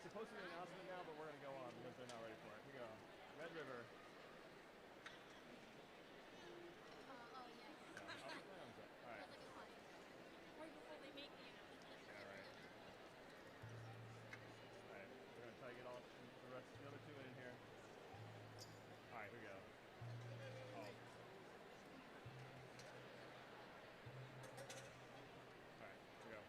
supposed to be an announcement now, but we're going to go on because they're not ready for it. Here we go. Red River. All right. Right before they make the announcement. Yeah, right. All right. We're going to try to get all the rest, the other two in here. All right, here we go. Oh. All right, here we go.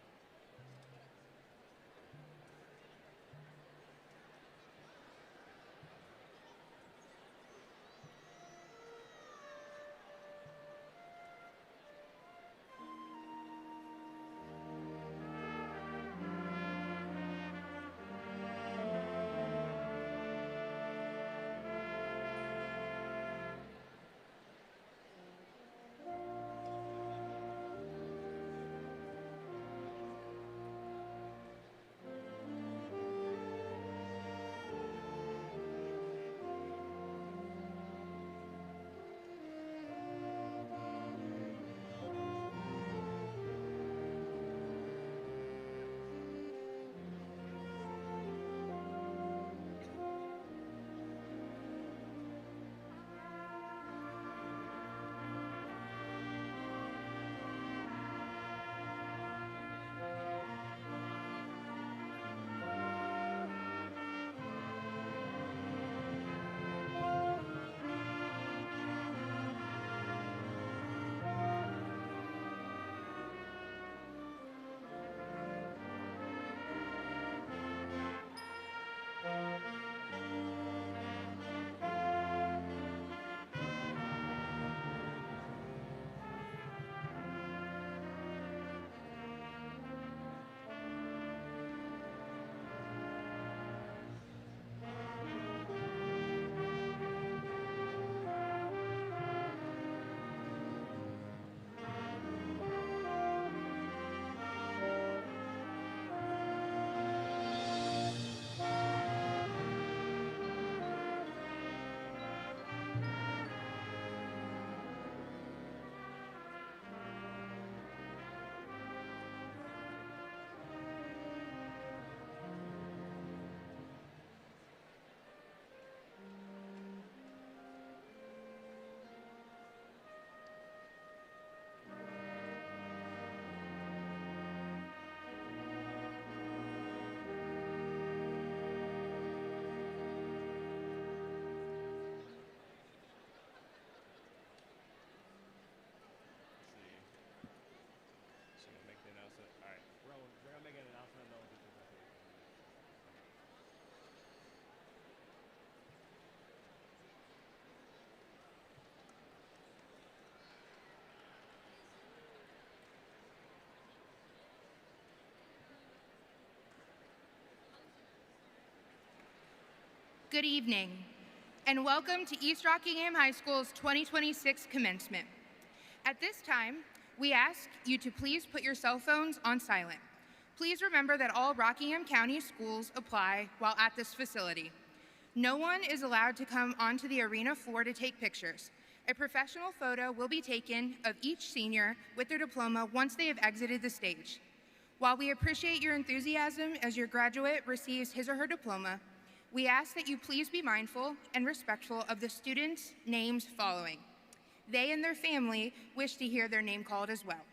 They're gonna make an announcement and then we'll get to the Good evening, and welcome to East Rockingham High School's 2026 commencement. At this time, we ask you to please put your cell phones on silent. Please remember that all Rockingham County schools apply while at this facility. No one is allowed to come onto the arena floor to take pictures. A professional photo will be taken of each senior with their diploma once they have exited the stage. While we appreciate your enthusiasm as your graduate receives his or her diploma, we ask that you please be mindful and respectful of the students' names following. They and their family wish to hear their name called as well.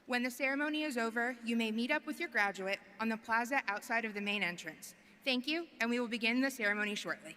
When the ceremony is over, you may meet up with your graduate on the plaza outside of the main entrance. Thank you, and we will begin the ceremony shortly.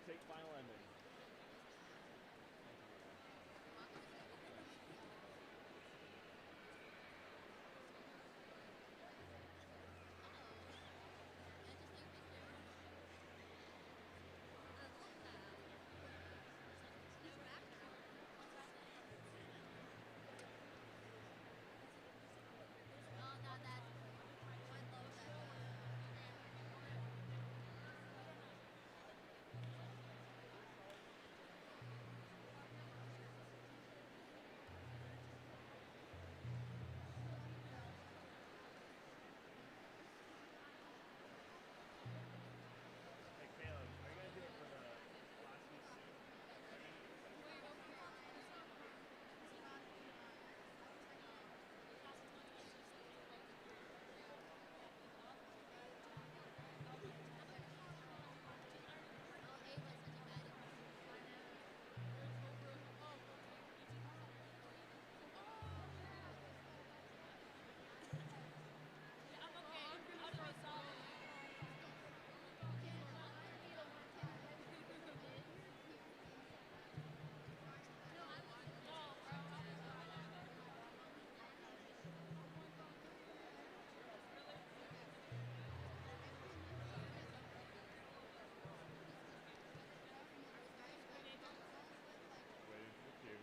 take final ending. Hey Caleb, are you gonna do it for the last piece too? Waiting for the cue.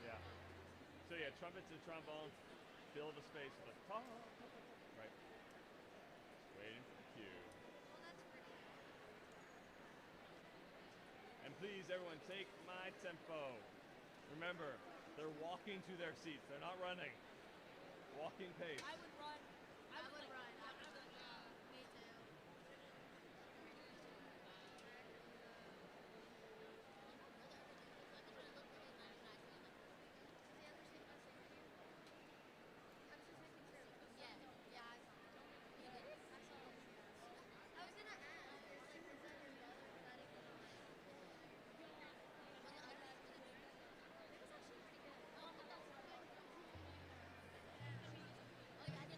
Yeah. So yeah, trumpets and trombones fill the space with a ta, right? Waiting for the cue. And please, everyone, take my tempo. Remember, they're walking to their seats. They're not running. Walking pace. I would run. I would run. Me too. Oh yeah,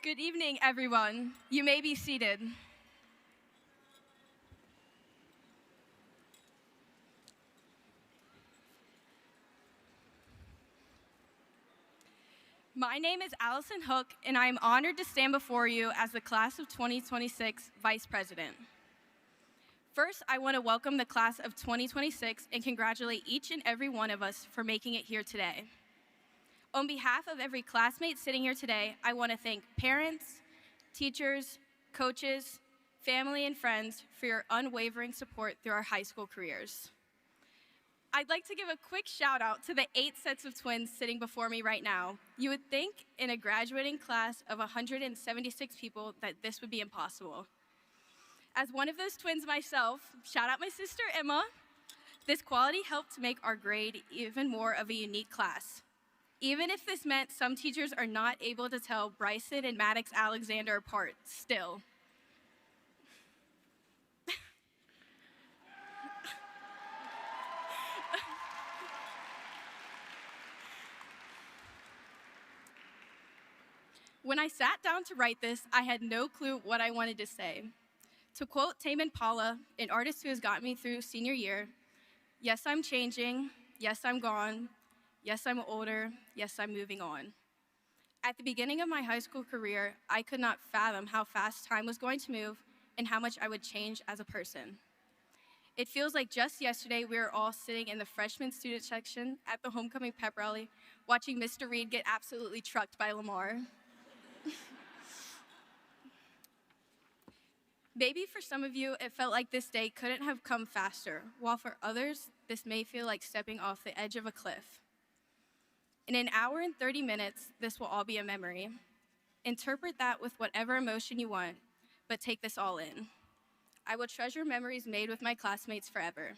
Good evening, everyone. You may be seated. My name is Allison Hook, and I am honored to stand before you as the Class of 2026 Vice President. First, I want to welcome the Class of 2026 and congratulate each and every one of us for making it here today. On behalf of every classmate sitting here today, I want to thank parents, teachers, coaches, family, and friends for your unwavering support through our high school careers. I'd like to give a quick shout out to the 8 sets of twins sitting before me right now. You would think in a graduating class of 176 people that this would be impossible. As one of those twins myself, shout out my sister Emma, this quality helped make our grade even more of a unique class. Even if this meant some teachers are not able to tell Bryson and Maddox Alexander apart, still. When I sat down to write this, I had no clue what I wanted to say. To quote Tame Impala, an artist who has gotten me through senior year, yes, I'm changing, yes, I'm gone, yes, I'm older, yes, I'm moving on. At the beginning of my high school career, I could not fathom how fast time was going to move and how much I would change as a person. It feels like just yesterday we were all sitting in the freshman student section at the homecoming pep rally, watching Mr. Reed get absolutely trucked by Lamar. Maybe for some of you, it felt like this day couldn't have come faster, while for others, this may feel like stepping off the edge of a cliff. In an hour and 30 minutes, this will all be a memory. Interpret that with whatever emotion you want, but take this all in. I will treasure memories made with my classmates forever.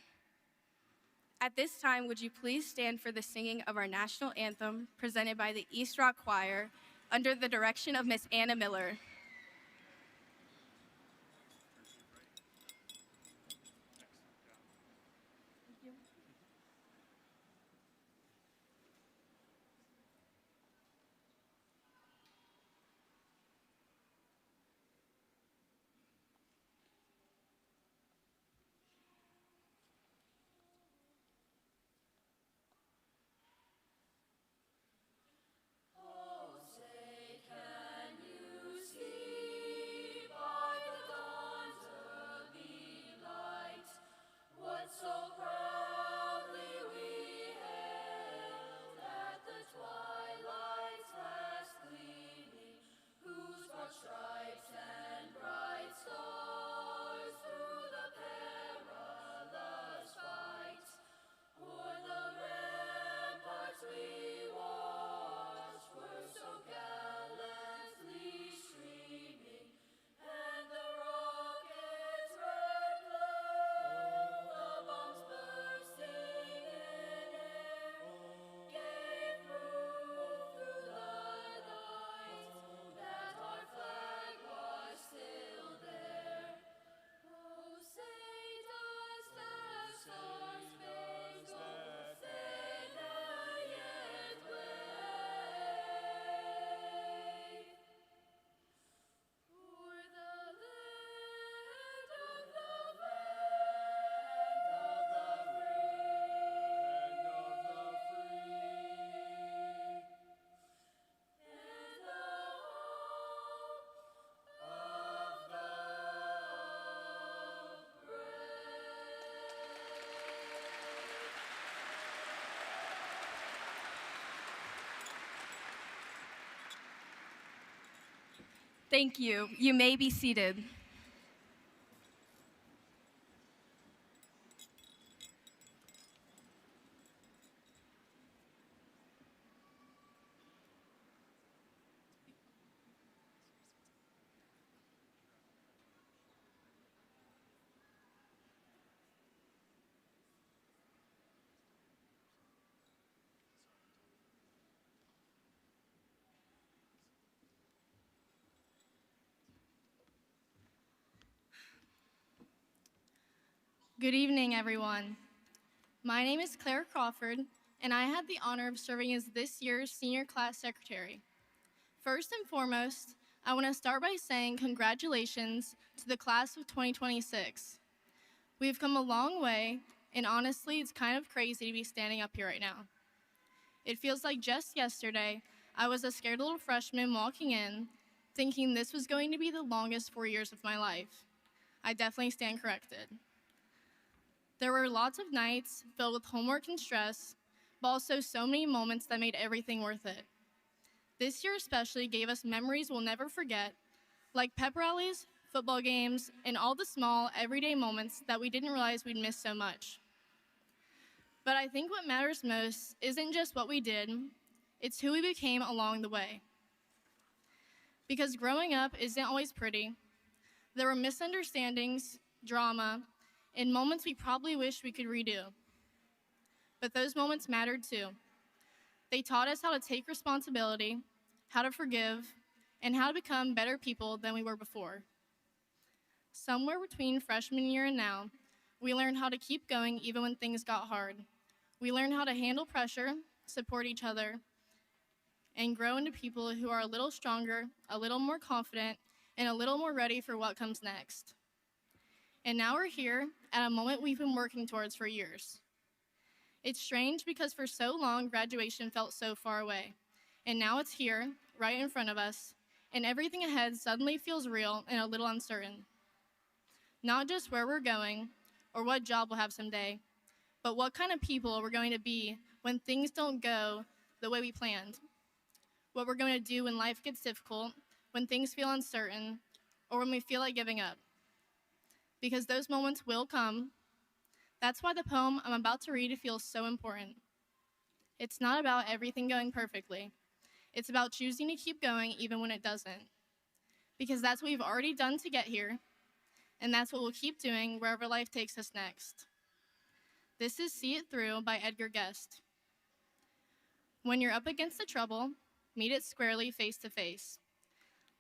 At this time, would you please stand for the singing of our national anthem presented by the East Rock Choir under the direction of Miss Anna Miller. Thank you. You may be seated. Good evening, everyone. My name is Claire Crawford, and I had the honor of serving as this year's senior class secretary. First and foremost, I want to start by saying congratulations to the class of 2026. We've come a long way, and honestly, it's kind of crazy to be standing up here right now. It feels like just yesterday, I was a scared little freshman walking in, thinking this was going to be the longest 4 years of my life. I definitely stand corrected. There were lots of nights filled with homework and stress, but also so many moments that made everything worth it. This year especially gave us memories we'll never forget, like pep rallies, football games, and all the small, everyday moments that we didn't realize we'd miss so much. But I think what matters most isn't just what we did, it's who we became along the way. Because growing up isn't always pretty. There were misunderstandings, drama, and moments we probably wish we could redo. But those moments mattered too. They taught us how to take responsibility, how to forgive, and how to become better people than we were before. Somewhere between freshman year and now, we learned how to keep going even when things got hard. We learned how to handle pressure, support each other, and grow into people who are a little stronger, a little more confident, and a little more ready for what comes next. And now we're here at a moment we've been working towards for years. It's strange because for so long, graduation felt so far away. And now it's here, right in front of us, and everything ahead suddenly feels real and a little uncertain. Not just where we're going or what job we'll have someday, but what kind of people we're going to be when things don't go the way we planned. What we're going to do when life gets difficult, when things feel uncertain, or when we feel like giving up. Because those moments will come. That's why the poem I'm about to read feels so important. It's not about everything going perfectly. It's about choosing to keep going even when it doesn't. Because that's what we've already done to get here, and that's what we'll keep doing wherever life takes us next. This is See It Through by Edgar Guest. When you're up against the trouble, meet it squarely face to face.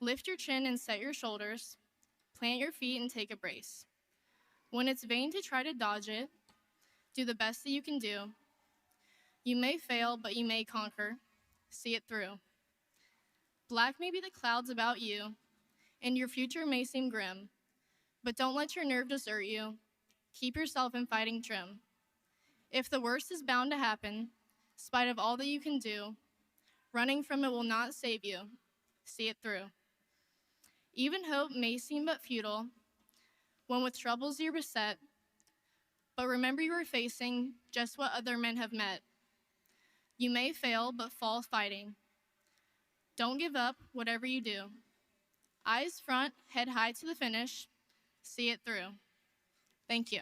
Lift your chin and set your shoulders. Plant your feet and take a brace. When it's vain to try to dodge it, do the best that you can do. You may fail, but you may conquer. See it through. Black may be the clouds about you, and your future may seem grim, but don't let your nerve desert you. Keep yourself in fighting trim. If the worst is bound to happen, spite of all that you can do, running from it will not save you. See it through. Even hope may seem but futile when with troubles you're beset, but remember you are facing just what other men have met. You may fail, but fall fighting. Don't give up, whatever you do. Eyes front, head high to the finish. See it through. Thank you.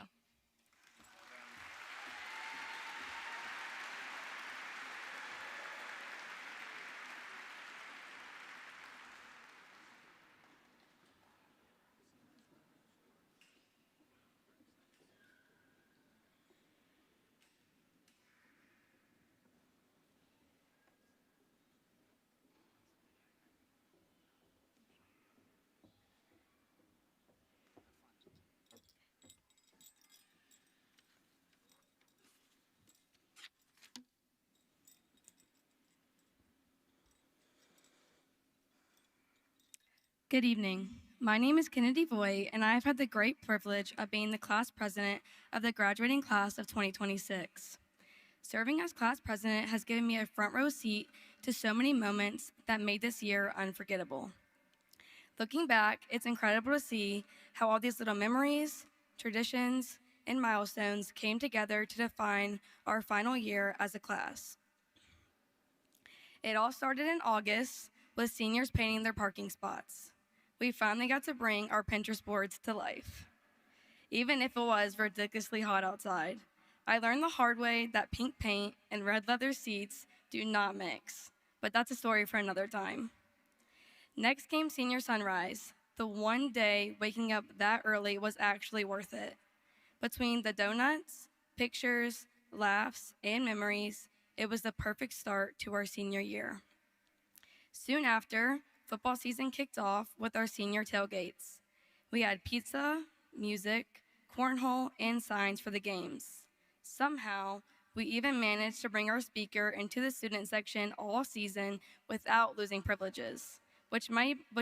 Good evening. My name is Kennedy Voigt, and I've had the great privilege of being the class president of the graduating class of 2026. Serving as class president has given me a front row seat to so many moments that made this year unforgettable. Looking back, it's incredible to see how all these little memories, traditions, and milestones came together to define our final year as a class. It all started in August with seniors painting their parking spots. We finally got to bring our Pinterest boards to life, even if it was ridiculously hot outside. I learned the hard way that pink paint and red leather seats do not mix, but that's a story for another time. Next came senior sunrise. The one day waking up that early was actually worth it. Between the donuts, pictures, laughs, and memories, it was the perfect start to our senior year. Soon after, football season kicked off with our senior tailgates. We had pizza, music, cornhole, and signs for the games. Somehow, we even managed to bring our speaker into the student section all season without losing privileges. which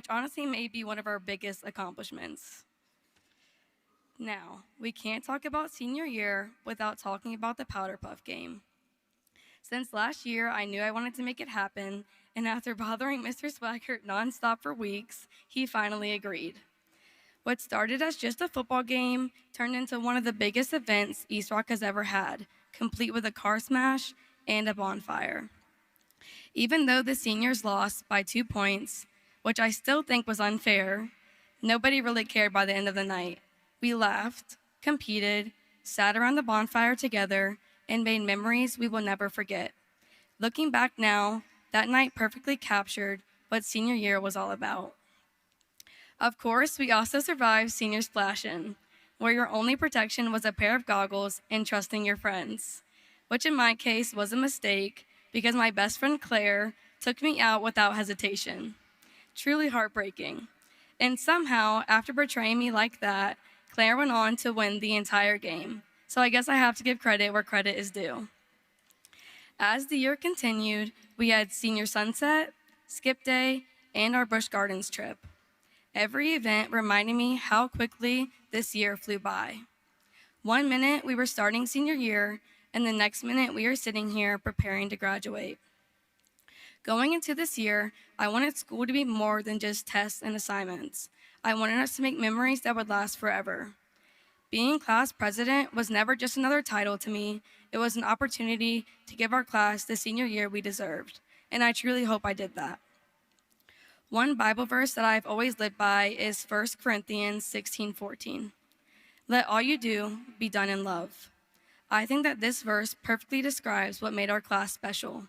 honestly may be one of our biggest accomplishments. Now, we can't talk about senior year without talking about the Powder Puff game. Since last year, I knew I wanted to make it happen, and after bothering Mr. Swaggart nonstop for weeks, he finally agreed. What started as just a football game turned into one of the biggest events East Rock has ever had, complete with a car smash and a bonfire. Even though the seniors lost by 2 points, which I still think was unfair, nobody really cared by the end of the night. We laughed, competed, sat around the bonfire together, and made memories we will never forget. Looking back now, that night perfectly captured what senior year was all about. Of course, we also survived senior splash-in, where your only protection was a pair of goggles and trusting your friends, which in my case was a mistake because my best friend Claire took me out without hesitation. Truly heartbreaking. And somehow, after betraying me like that, Claire went on to win the entire game. So I guess I have to give credit where credit is due. As the year continued, we had senior sunset, skip day, and our Busch Gardens trip. Every event reminded me how quickly this year flew by. 1 minute we were starting senior year, and the next minute we are sitting here preparing to graduate. Going into this year, I wanted school to be more than just tests and assignments. I wanted us to make memories that would last forever. Being class president was never just another title to me. It was an opportunity to give our class the senior year we deserved, and I truly hope I did that. One Bible verse that I've always lived by is 1 Corinthians 16:14. Let all you do be done in love. I think that this verse perfectly describes what made our class special.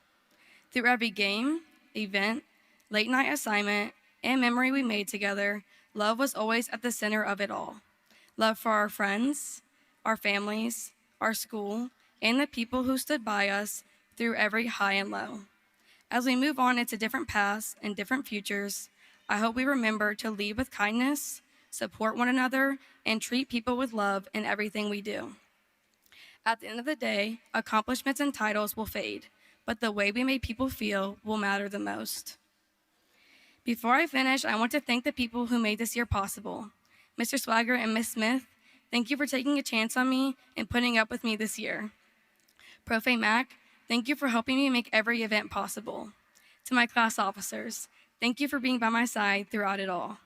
Through every game, event, late night assignment, and memory we made together, love was always at the center of it all. Love for our friends, our families, our school, and the people who stood by us through every high and low. As we move on into different paths and different futures, I hope we remember to lead with kindness, support one another, and treat people with love in everything we do. At the end of the day, accomplishments and titles will fade, but the way we made people feel will matter the most. Before I finish, I want to thank the people who made this year possible. Mr. Swagger and Ms. Smith, thank you for taking a chance on me and putting up with me this year. Prof. Mac, thank you for helping me make every event possible. To my class officers, thank you for being by my side throughout it all.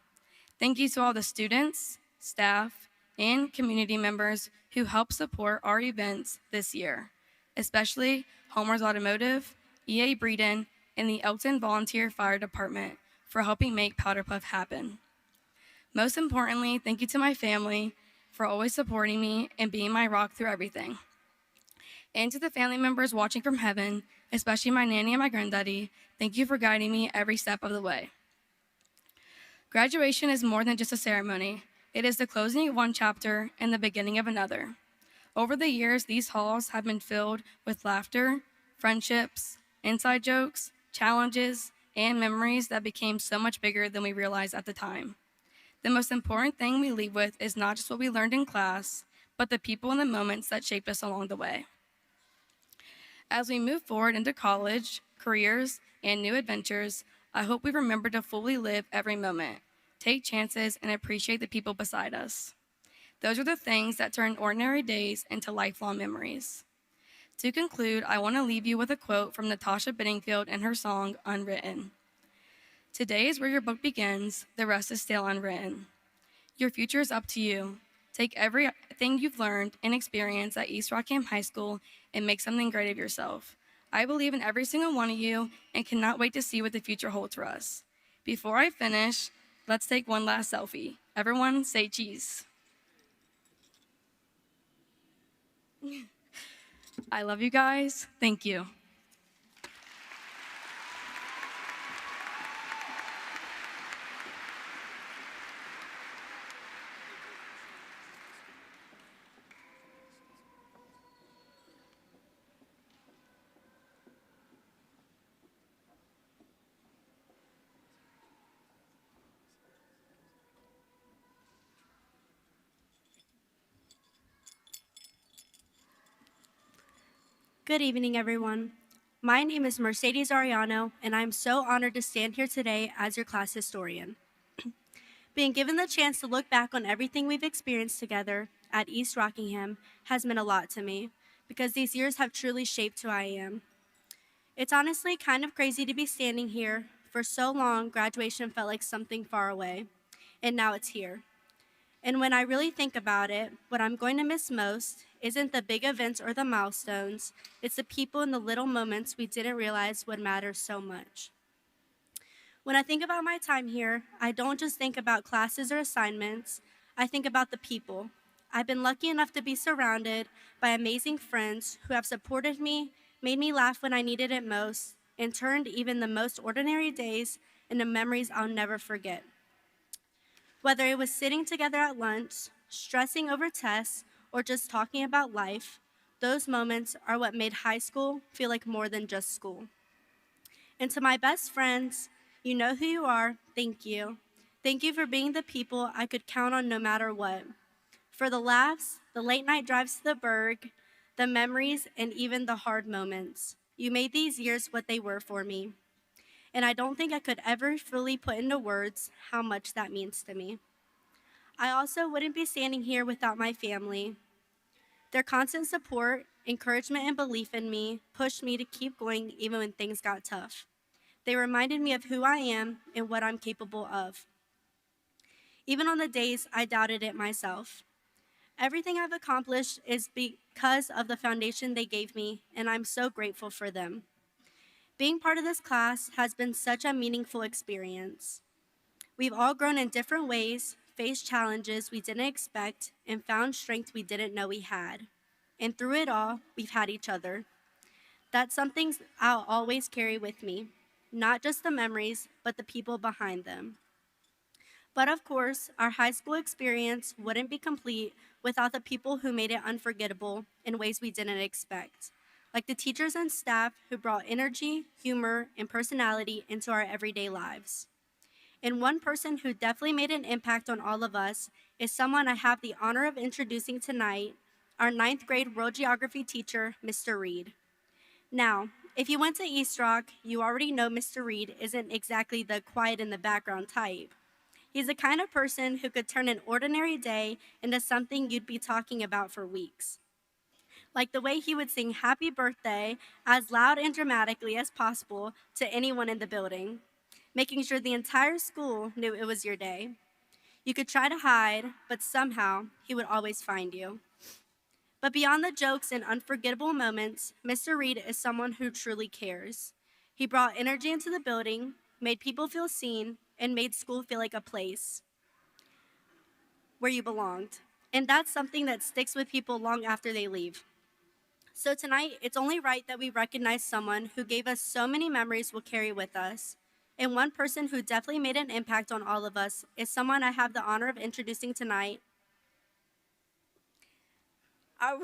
Thank you to all the students, staff, and community members who helped support our events this year, especially Homer's Automotive, EA Breeden, and the Elton Volunteer Fire Department for helping make Powder Puff happen. Most importantly, thank you to my family for always supporting me and being my rock through everything. And to the family members watching from heaven, especially my nanny and my granddaddy, thank you for guiding me every step of the way. Graduation is more than just a ceremony. It is the closing of one chapter and the beginning of another. Over the years, these halls have been filled with laughter, friendships, inside jokes, challenges, and memories that became so much bigger than we realized at the time. The most important thing we leave with is not just what we learned in class, but the people and the moments that shaped us along the way. As we move forward into college, careers, and new adventures, I hope we remember to fully live every moment, take chances, and appreciate the people beside us. Those are the things that turn ordinary days into lifelong memories. To conclude, I want to leave you with a quote from Natasha Bedingfield and her song, Unwritten. Today is where your book begins, the rest is still unwritten. Your future is up to you. Take everything you've learned and experienced at East Rockingham High School and make something great of yourself. I believe in every single one of you and cannot wait to see what the future holds for us. Before I finish, let's take one last selfie. Everyone say cheese. I love you guys. Thank you. Good evening, everyone. My name is Mercedes Ariano, and I'm so honored to stand here today as your class historian. Being given the chance to look back on everything we've experienced together at East Rockingham has meant a lot to me because these years have truly shaped who I am. It's honestly kind of crazy to be standing here. For so long, graduation felt like something far away, and now it's here. And when I really think about it, what I'm going to miss most isn't the big events or the milestones, it's the people and the little moments we didn't realize would matter so much. When I think about my time here, I don't just think about classes or assignments, I think about the people. I've been lucky enough to be surrounded by amazing friends who have supported me, made me laugh when I needed it most, and turned even the most ordinary days into memories I'll never forget. Whether it was sitting together at lunch, stressing over tests, or just talking about life, those moments are what made high school feel like more than just school. And to my best friends, you know who you are, thank you. Thank you for being the people I could count on no matter what. For the laughs, the late night drives to the Berg, the memories, and even the hard moments. You made these years what they were for me. And I don't think I could ever fully put into words how much that means to me. I also wouldn't be standing here without my family. Their constant support, encouragement, and belief in me pushed me to keep going even when things got tough. They reminded me of who I am and what I'm capable of, even on the days I doubted it myself. Everything I've accomplished is because of the foundation they gave me, and I'm so grateful for them. Being part of this class has been such a meaningful experience. We've all grown in different ways, faced challenges we didn't expect, and found strength we didn't know we had. And through it all, we've had each other. That's something I'll always carry with me. Not just the memories, but the people behind them. But of course, our high school experience wouldn't be complete without the people who made it unforgettable in ways we didn't expect, like the teachers and staff who brought energy, humor, and personality into our everyday lives. And one person who definitely made an impact on all of us is someone I have the honor of introducing tonight, our 9th grade world geography teacher, Mr. Reed. Now, if you went to East Rock, you already know Mr. Reed isn't exactly the quiet in the background type. He's the kind of person who could turn an ordinary day into something you'd be talking about for weeks. Like the way he would sing happy birthday as loud and dramatically as possible to anyone in the building, making sure the entire school knew it was your day. You could try to hide, but somehow he would always find you. But beyond the jokes and unforgettable moments, Mr. Reed is someone who truly cares. He brought energy into the building, made people feel seen, and made school feel like a place where you belonged. And that's something that sticks with people long after they leave. So tonight, it's only right that we recognize someone who gave us so many memories we'll carry with us. And one person who definitely made an impact on all of us is someone I have the honor of introducing tonight. Our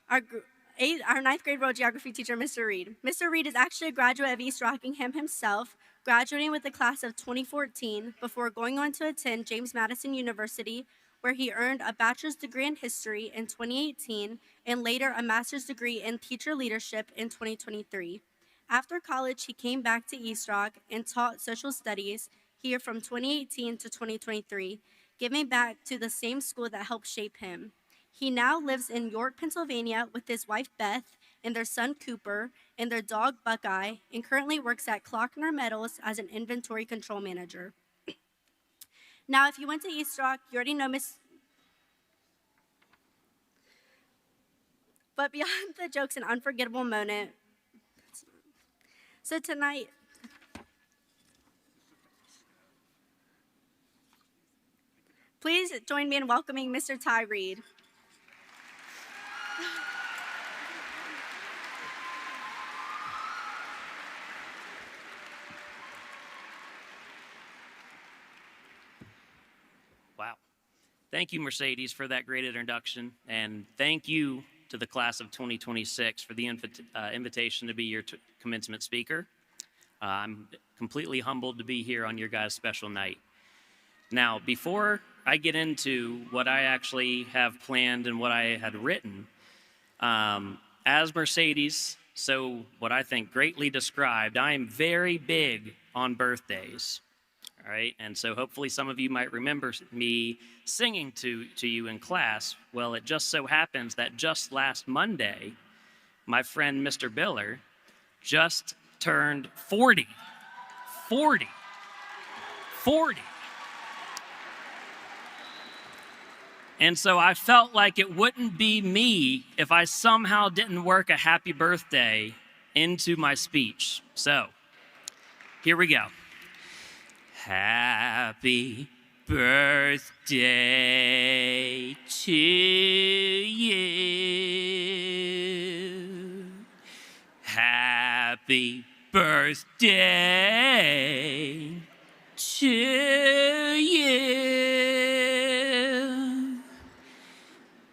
9th grade world geography teacher, Mr. Reed. Mr. Reed is actually a graduate of East Rockingham himself, graduating with the class of 2014 before going on to attend James Madison University, where he earned a bachelor's degree in history in 2018 and later a master's degree in teacher leadership in 2023. After college, he came back to East Rock and taught social studies here from 2018 to 2023, giving back to the same school that helped shape him. He now lives in York, Pennsylvania with his wife Beth and their son Cooper and their dog Buckeye, and currently works at Klockner Metals as an inventory control manager. Now, if you went to East Rock, you already know But beyond the jokes and unforgettable moment, so tonight, please join me in welcoming Mr. Ty Reed. Wow. Thank you, Mercedes, for that great introduction, and thank you to the class of 2026 for the invitation to be your commencement speaker. I'm completely humbled to be here on your guys' special night. Now, before I get into what I actually have planned and what I had written, as Mercedes So, what I think greatly described, I am very big on birthdays. All right, and so hopefully some of you might remember me singing to you in class. Well, it just so happens that just last Monday, my friend Mr. Biller just turned 40. 40. 40. And so I felt like it wouldn't be me if I somehow didn't work a happy birthday into my speech. So, here we go. Happy birthday to you. Happy birthday to you.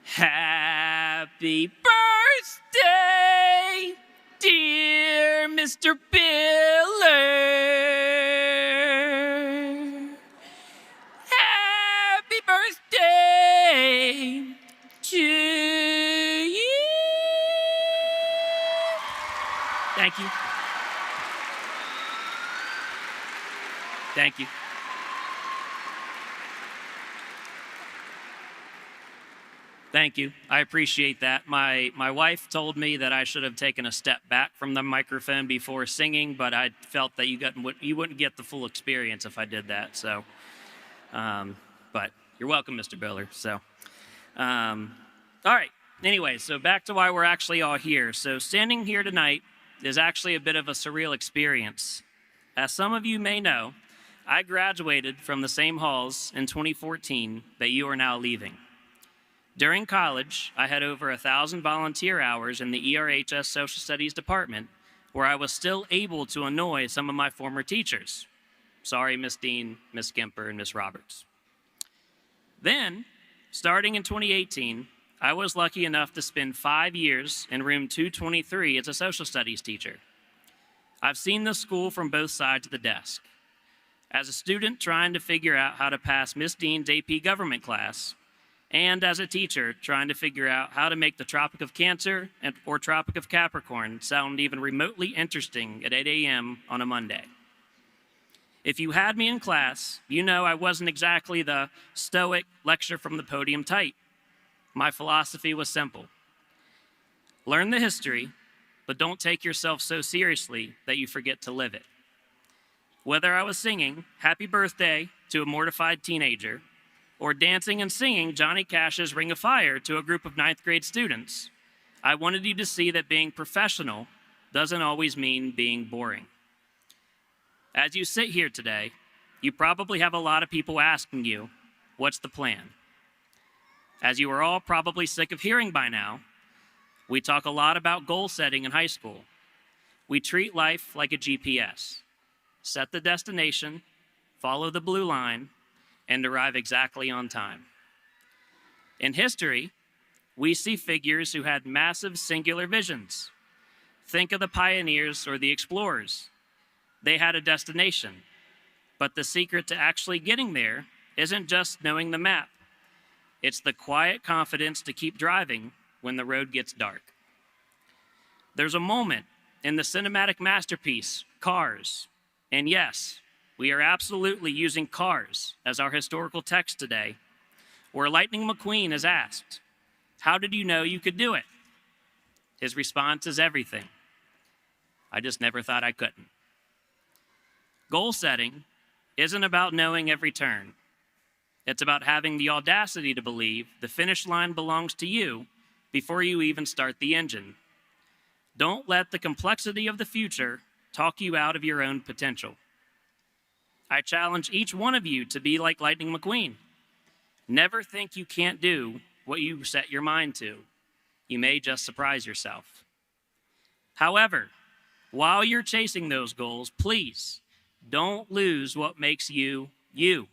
Happy birthday, dear Mr. Biller. Happy birthday to you. Thank you. Thank you. Thank you. I appreciate that. My wife told me that I should have taken a step back from the microphone before singing, but I felt that you wouldn't get the full experience if I did that. So, but you're welcome, Mr. Biller. So, all right. Anyway, so back to why we're actually all here. So standing here tonight is actually a bit of a surreal experience. As some of you may know, I graduated from the same halls in 2014 that you are now leaving. During college, I had over 1,000 volunteer hours in the ERHS Social Studies department, where I was still able to annoy some of my former teachers. Sorry, Miss Dean, Miss Gimper, and Miss Roberts. Then, starting in 2018, I was lucky enough to spend 5 years in room 223 as a social studies teacher. I've seen the school from both sides of the desk. As a student trying to figure out how to pass Miss Dean's AP government class, and as a teacher trying to figure out how to make the Tropic of Cancer or Tropic of Capricorn sound even remotely interesting at 8 a.m. on a Monday. If you had me in class, you know I wasn't exactly the stoic lecture from the podium type. My philosophy was simple. Learn the history, but don't take yourself so seriously that you forget to live it. Whether I was singing Happy Birthday to a mortified teenager, or dancing and singing Johnny Cash's Ring of Fire to a group of 9th grade students, I wanted you to see that being professional doesn't always mean being boring. As you sit here today, you probably have a lot of people asking you, what's the plan? As you are all probably sick of hearing by now, we talk a lot about goal setting in high school. We treat life like a GPS. Set the destination, follow the blue line, and arrive exactly on time. In history, we see figures who had massive singular visions. Think of the pioneers or the explorers. They had a destination, but the secret to actually getting there isn't just knowing the map. It's the quiet confidence to keep driving when the road gets dark. There's a moment in the cinematic masterpiece, Cars, and yes, we are absolutely using Cars as our historical text today, where Lightning McQueen is asked, "How did you know you could do it?" His response is everything. I just never thought I couldn't. Goal setting isn't about knowing every turn. It's about having the audacity to believe the finish line belongs to you before you even start the engine. Don't let the complexity of the future talk you out of your own potential. I challenge each one of you to be like Lightning McQueen. Never think you can't do what you set your mind to. You may just surprise yourself. However, while you're chasing those goals, please don't lose what makes you, you.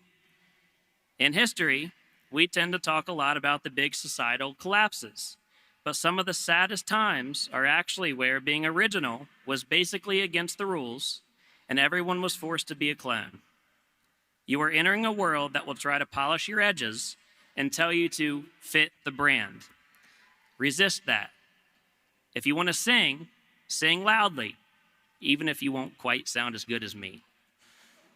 In history, we tend to talk a lot about the big societal collapses, but some of the saddest times are actually where being original was basically against the rules and everyone was forced to be a clone. You are entering a world that will try to polish your edges and tell you to fit the brand. Resist that. If you want to sing, Sing loudly, even if you won't quite sound as good as me.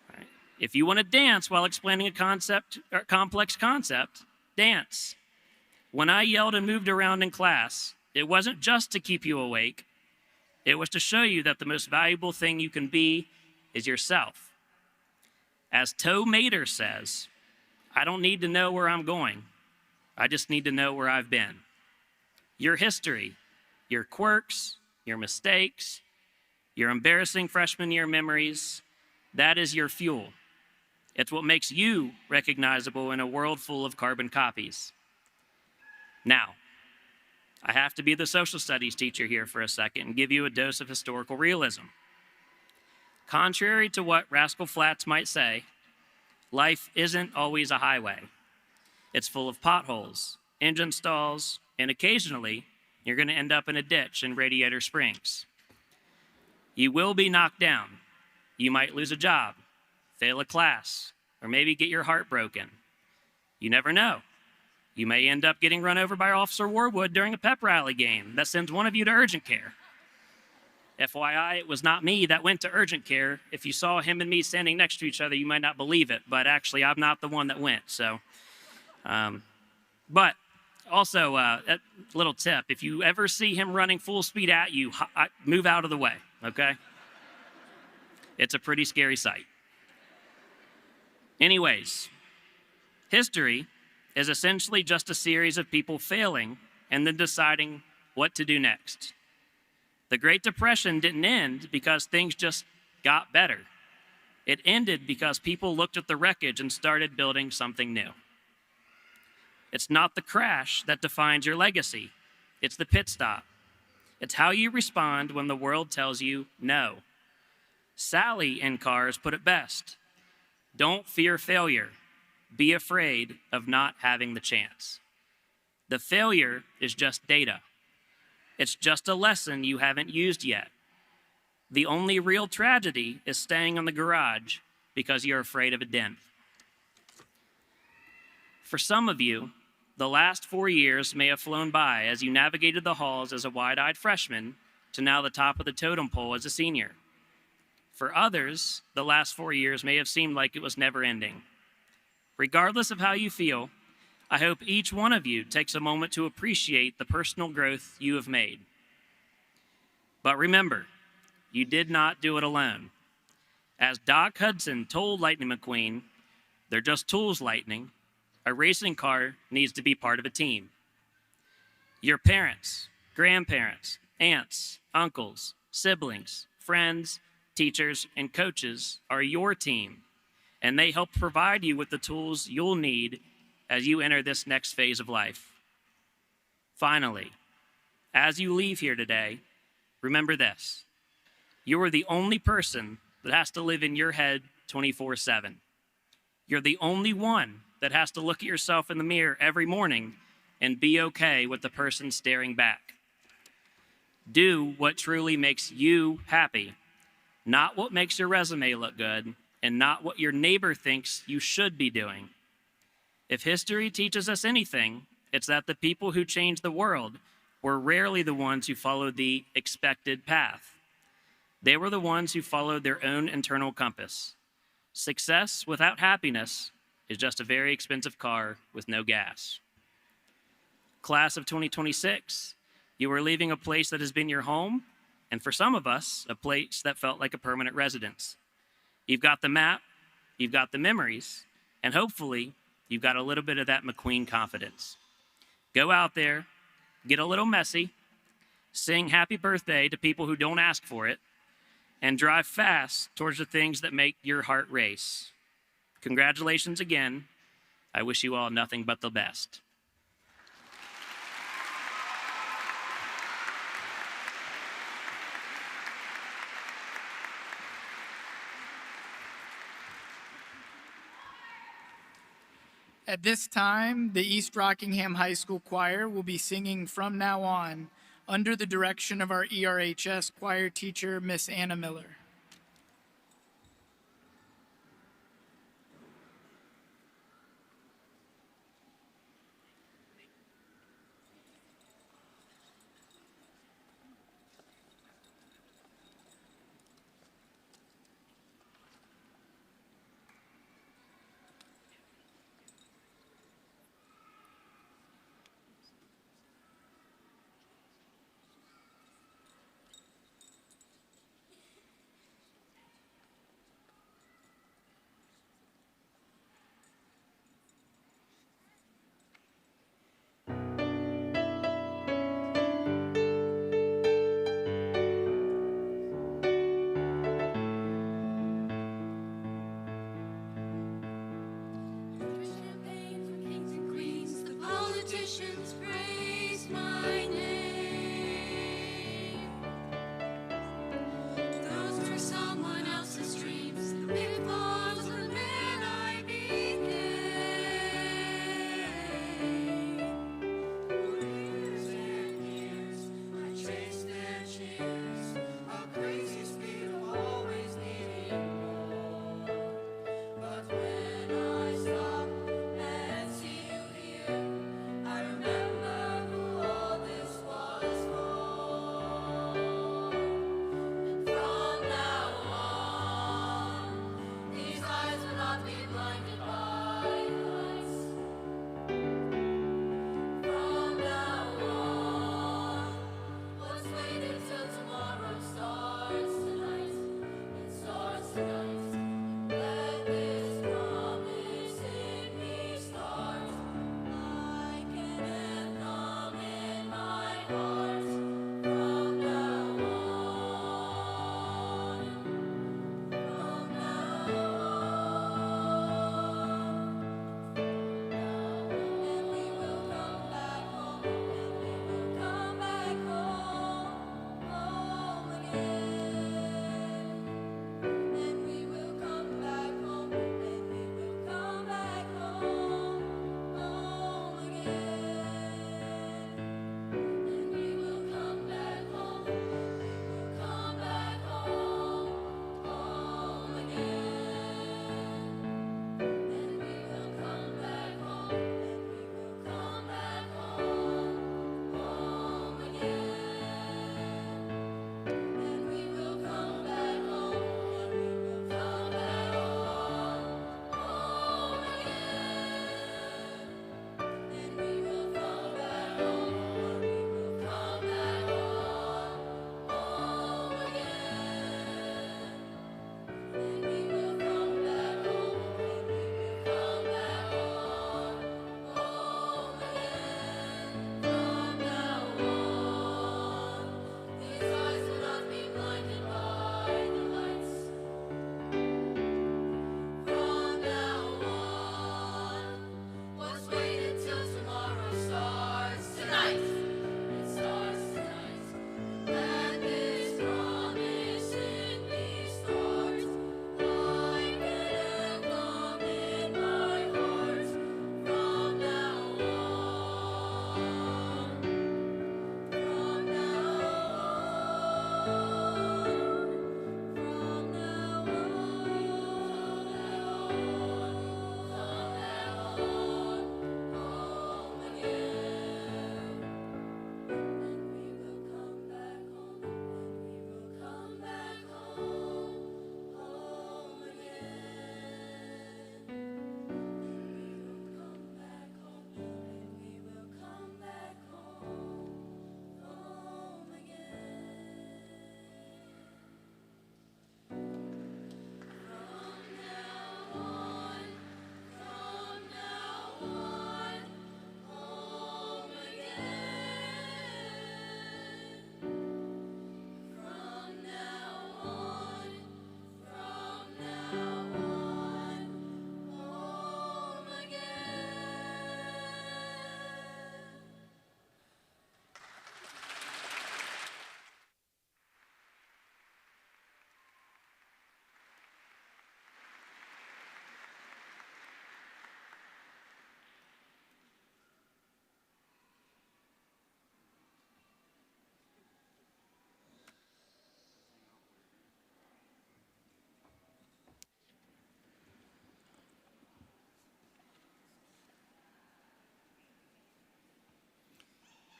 Right? If you want to dance while explaining a concept or complex concept, dance. When I yelled and moved around in class, it wasn't just to keep you awake. It was to show you that the most valuable thing you can be is yourself. As Toe Mater says, I don't need to know where I'm going. I just need to know where I've been. Your history, your quirks, your mistakes, your embarrassing freshman year memories, that is your fuel. It's what makes you recognizable in a world full of carbon copies. Now, I have to be the social studies teacher here for a second and give you a dose of historical realism. Contrary to what Rascal Flatts might say, life isn't always a highway. It's full of potholes, engine stalls, and occasionally, you're going to end up in a ditch in Radiator Springs. You will be knocked down. You might lose a job, fail a class, or maybe get your heart broken. You never know. You may end up getting run over by Officer Warwood during a pep rally game that sends one of you to urgent care. FYI, it was not me that went to urgent care. If you saw him and me standing next to each other, you might not believe it, but actually, I'm not the one that went, so. But also, a little tip, if you ever see him running full speed at you, move out of the way, okay? It's a pretty scary sight. Anyways, history is essentially just a series of people failing and then deciding what to do next. The Great Depression didn't end because things just got better. It ended because people looked at the wreckage and started building something new. It's not the crash that defines your legacy. It's the pit stop. It's how you respond when the world tells you no. Sally in Cars put it best. Don't fear failure. Be afraid of not having the chance. The failure is just data. It's just a lesson you haven't used yet. The only real tragedy is staying in the garage because you're afraid of a dent. For some of you, the last 4 years may have flown by as you navigated the halls as a wide-eyed freshman to now the top of the totem pole as a senior. For others, the last 4 years may have seemed like it was never ending. Regardless of how you feel, I hope each one of you takes a moment to appreciate the personal growth you have made. But remember, you did not do it alone. As Doc Hudson told Lightning McQueen, they're just tools, Lightning. A racing car needs to be part of a team. Your parents, grandparents, aunts, uncles, siblings, friends, teachers, and coaches are your team, and they help provide you with the tools you'll need as you enter this next phase of life. Finally, as you leave here today, remember this. You are the only person that has to live in your head 24/7. You're the only one that has to look at yourself in the mirror every morning and be okay with the person staring back. Do what truly makes you happy, not what makes your resume look good, and not what your neighbor thinks you should be doing. If history teaches us anything, it's that the people who changed the world were rarely the ones who followed the expected path. They were the ones who followed their own internal compass. Success without happiness is just a very expensive car with no gas. Class of 2026, you are leaving a place that has been your home, and for some of us, a place that felt like a permanent residence. You've got the map, you've got the memories, and hopefully, you've got a little bit of that McQueen confidence. Go out there, get a little messy, sing happy birthday to people who don't ask for it, and drive fast towards the things that make your heart race. Congratulations again. I wish you all nothing but the best. At this time, the East Rockingham High School Choir will be singing From Now On under the direction of our ERHS choir teacher, Miss Anna Miller.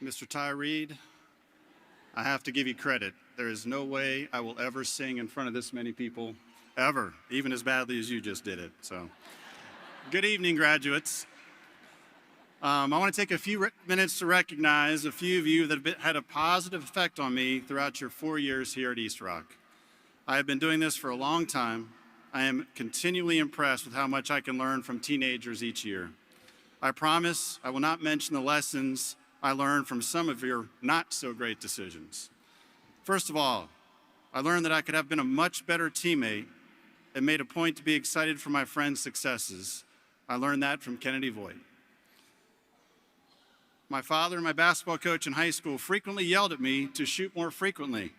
Mr. Ty Reed, I have to give you credit. There is no way I will ever sing in front of this many people, ever, even as badly as you just did it. So, good evening, graduates. I want to take a few minutes to recognize a few of you that have had a positive effect on me throughout your 4 years here at East Rock. I have been doing this for a long time. I am continually impressed with how much I can learn from teenagers each year. I promise I will not mention the lessons I learned from some of your not so great decisions. First of all, I learned that I could have been a much better teammate and made a point to be excited for my friends' successes. I learned that from Kennedy Voigt. My father and my basketball coach in high school frequently yelled at me to shoot more frequently.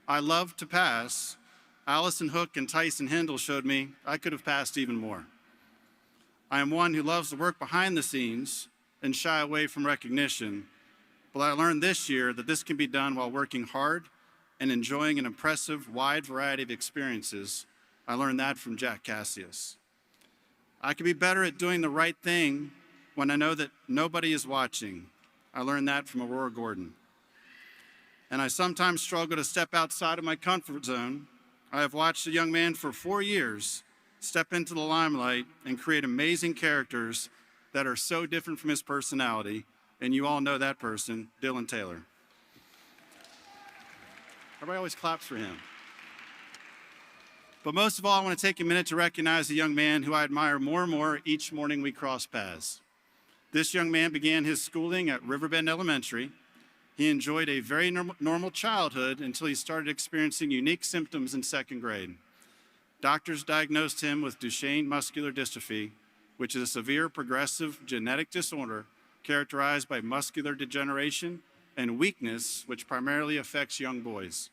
I loved to pass. Allison Hook and Tyson Hindle showed me I could have passed even more. I am one who loves to work behind the scenes and shy away from recognition, but I learned this year that this can be done while working hard and enjoying an impressive wide variety of experiences. I learned that from Jack Cassius. I can be better at doing the right thing when I know that nobody is watching. I learned that from Aurora Gordon. And I sometimes struggle to step outside of my comfort zone. I have watched a young man for 4 years step into the limelight and create amazing characters that are so different from his personality, and you all know that person, Dylan Taylor. Everybody always claps for him. But most of all, I want to take a minute to recognize a young man who I admire more and more each morning we cross paths. This young man began his schooling at Riverbend Elementary. He enjoyed a very normal childhood until he started experiencing unique symptoms in 2nd grade. Doctors diagnosed him with Duchenne muscular dystrophy, which is a severe progressive genetic disorder characterized by muscular degeneration and weakness, which primarily affects young boys.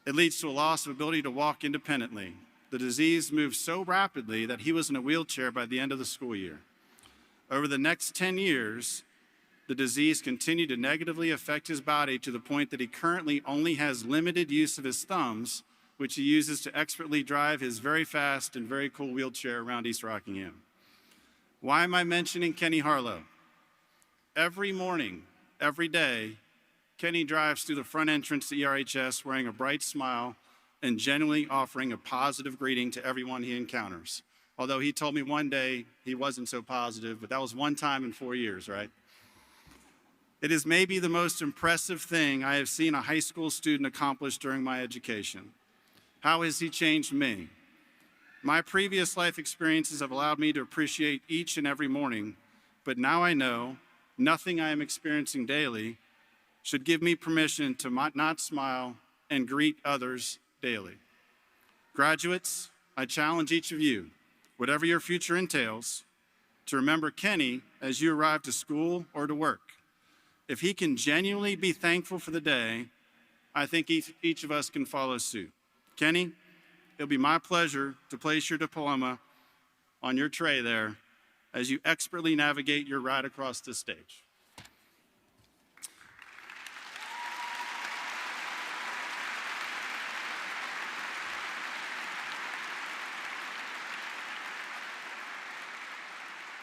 It leads to a loss of ability to walk independently. The disease moves so rapidly that he was in a wheelchair by the end of the school year. Over the next 10 years, the disease continued to negatively affect his body to the point that he currently only has limited use of his thumbs, which he uses to expertly drive his very fast and very cool wheelchair around East Rockingham. Why am I mentioning Kenny Harlow? Every morning, every day, Kenny drives through the front entrance to ERHS wearing a bright smile and genuinely offering a positive greeting to everyone he encounters. Although he told me one day he wasn't so positive, but that was one time in 4 years, right? It is maybe the most impressive thing I have seen a high school student accomplish during my education. How has he changed me? My previous life experiences have allowed me to appreciate each and every morning, but now I know nothing I am experiencing daily should give me permission to not smile and greet others daily. Graduates, I challenge each of you, whatever your future entails, to remember Kenny as you arrive to school or to work. If he can genuinely be thankful for the day, I think each of us can follow suit. Kenny, it'll be my pleasure to place your diploma on your tray there as you expertly navigate your ride across this stage.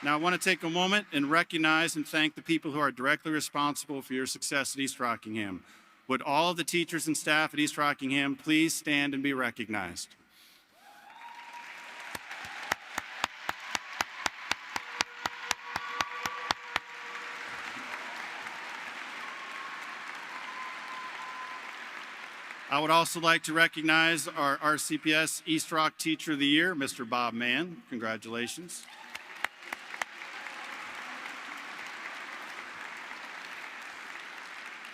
Now, I want to take a moment and recognize and thank the people who are directly responsible for your success at East Rockingham. Would all of the teachers and staff at East Rockingham please stand and be recognized? I would also like to recognize our RCPS East Rock Teacher of the Year, Mr. Bob Mann. Congratulations.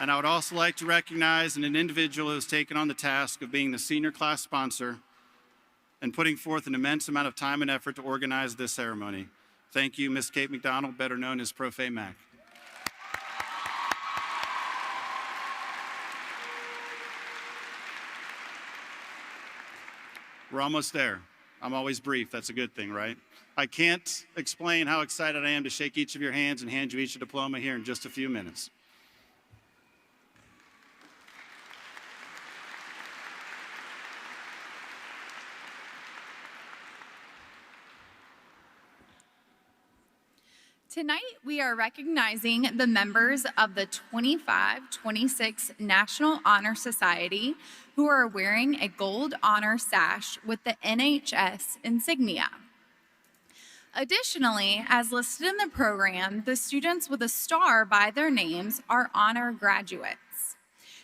And I would also like to recognize an individual who has taken on the task of being the senior class sponsor and putting forth an immense amount of time and effort to organize this ceremony. Thank you, Ms. Kate McDonald, better known as Profe Mac. We're almost there. I'm always brief. That's a good thing, right? I can't explain how excited I am to shake each of your hands and hand you each a diploma here in just a few minutes. Tonight, we are recognizing the members of the 25-26 National Honor Society who are wearing a gold honor sash with the NHS insignia. Additionally, as listed in the program, the students with a star by their names are honor graduates.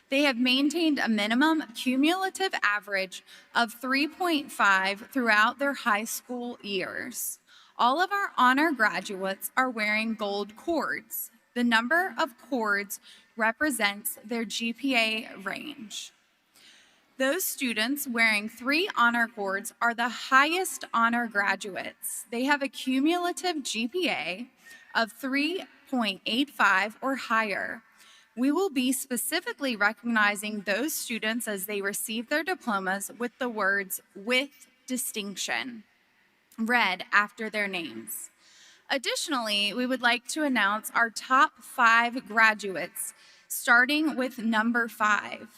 They have maintained a minimum cumulative average of 3.5 throughout their high school years. All of our honor graduates are wearing gold cords. The number of cords represents their GPA range. Those students wearing 3 honor cords are the highest honor graduates. They have a cumulative GPA of 3.85 or higher. We will be specifically recognizing those students as they receive their diplomas with the words "with distinction" read after their names. Additionally, we would like to announce our top 5 graduates, starting with number 5.